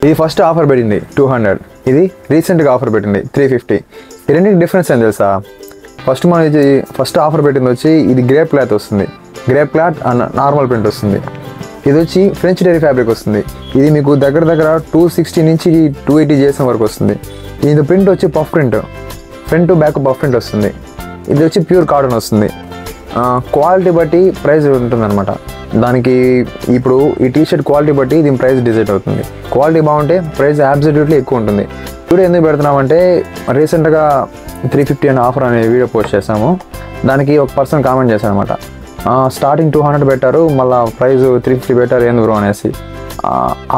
ఇది first offer పెట్టింది 200, ఇది రీసెంట్గా ఆఫర్ పెట్టింది 350. ఈ రెండింటి డిఫరెన్స్ ఏం తెలుసా? ఫస్ట్ మనం ఇది ఫస్ట్ ఆఫర్ పెట్టింది వచ్చి ఇది గ్రేప్ క్లాత్ వస్తుంది, grape cloth and normal print వస్తుంది. ఇది వచ్చి ఫ్రెంచ్ డెరీ ఫ్యాబ్రిక్ వస్తుంది. ఇది మీకు దగ్గర 260 నుంచి 280 చేసిన వరకు వస్తుంది. ఇది ప్రింట్ వచ్చి puff print, front to back puff print వస్తుంది. ఇది వచ్చి ప్యూర్ కాటన్ వస్తుంది. క్వాలిటీ బట్టి ప్రైస్ ఉంటుందన్నమాట. దానికి ఇప్పుడు ఈ టీషర్ట్ క్వాలిటీ బట్టి దీని ప్రైస్ డిసైడ్ అవుతుంది. క్వాలిటీ బాగుంటే ప్రైస్ అబ్సల్యూట్లీ ఎక్కువ ఉంటుంది. వీడియో ఎందుకు పెడుతున్నామంటే రీసెంట్గా 350 అనే ఆఫర్ అనే వీడియో పోస్ట్ చేసాము. దానికి ఒక పర్సన్ కామెంట్ చేశాడు అనమాట, స్టార్టింగ్ 200 పెట్టారు, మళ్ళీ ప్రైస్ 350 పెట్టారు ఏంది బ్రో అనేసి.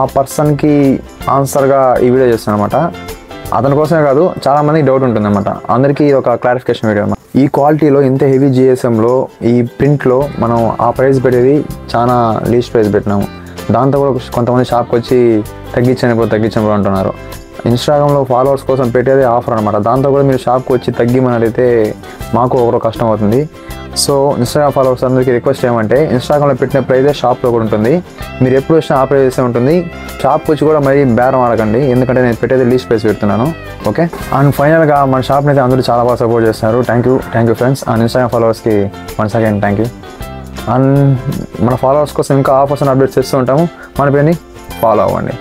ఆ పర్సన్కి ఆన్సర్గా ఈ వీడియో చేస్తాను అనమాట. అతని కోసమే కాదు, చాలామందికి డౌట్ ఉంటుందన్నమాట. అందరికీ ఒక క్లారిఫికేషన్ వీడియో అనమాట. ఈ క్వాలిటీలో ఇంత హెవీ జిఎస్ఎంలో ఈ ప్రింట్లో మనం ఆ ప్రైస్ పెట్టేది చాలా లీస్ట్ ప్రైస్ పెట్టినాము. దాంతో కూడా కొంతమంది షాప్కి వచ్చి తగ్గించని అంటున్నారు. ఇన్స్టాగ్రామ్లో ఫాలోవర్స్ కోసం పెట్టేది ఆఫర్ అనమాట. దాంతో కూడా మీరు షాప్కి వచ్చి తగ్గిమని అడిగితే మాకు ఒకరు కష్టం అవుతుంది. సో ఇన్స్టాగ్రామ్ ఫాలోవర్స్ అందరికీ రిక్వెస్ట్ ఏమంటే, ఇన్స్టాగ్రామ్లో పెట్టిన ప్రైజే షాప్లో కూడా ఉంటుంది. మీరు ఎప్పుడు వచ్చినా ఆ ప్రైజెస్ ఉంటుంది. షాప్కి వచ్చి కూడా మరీ బేరం ఆడకండి, ఎందుకంటే నేను పెట్టేది లీస్ట్ ప్రైస్ పెడుతున్నాను. ఓకే. అండ్ ఫైనల్గా మన షాప్ని అయితే అందరూ చాలా బాగా సపోర్ట్ చేస్తున్నారు. Thank you friends. And Instagram ఫాలోవర్స్కి once again thank you. And మన ఫాలోవర్స్ కోసం ఇంకా ఆఫర్స్ అండ్ అప్డేట్స్ చేస్తూ ఉంటాము. మన పేరుని ఫాలో అవ్వండి.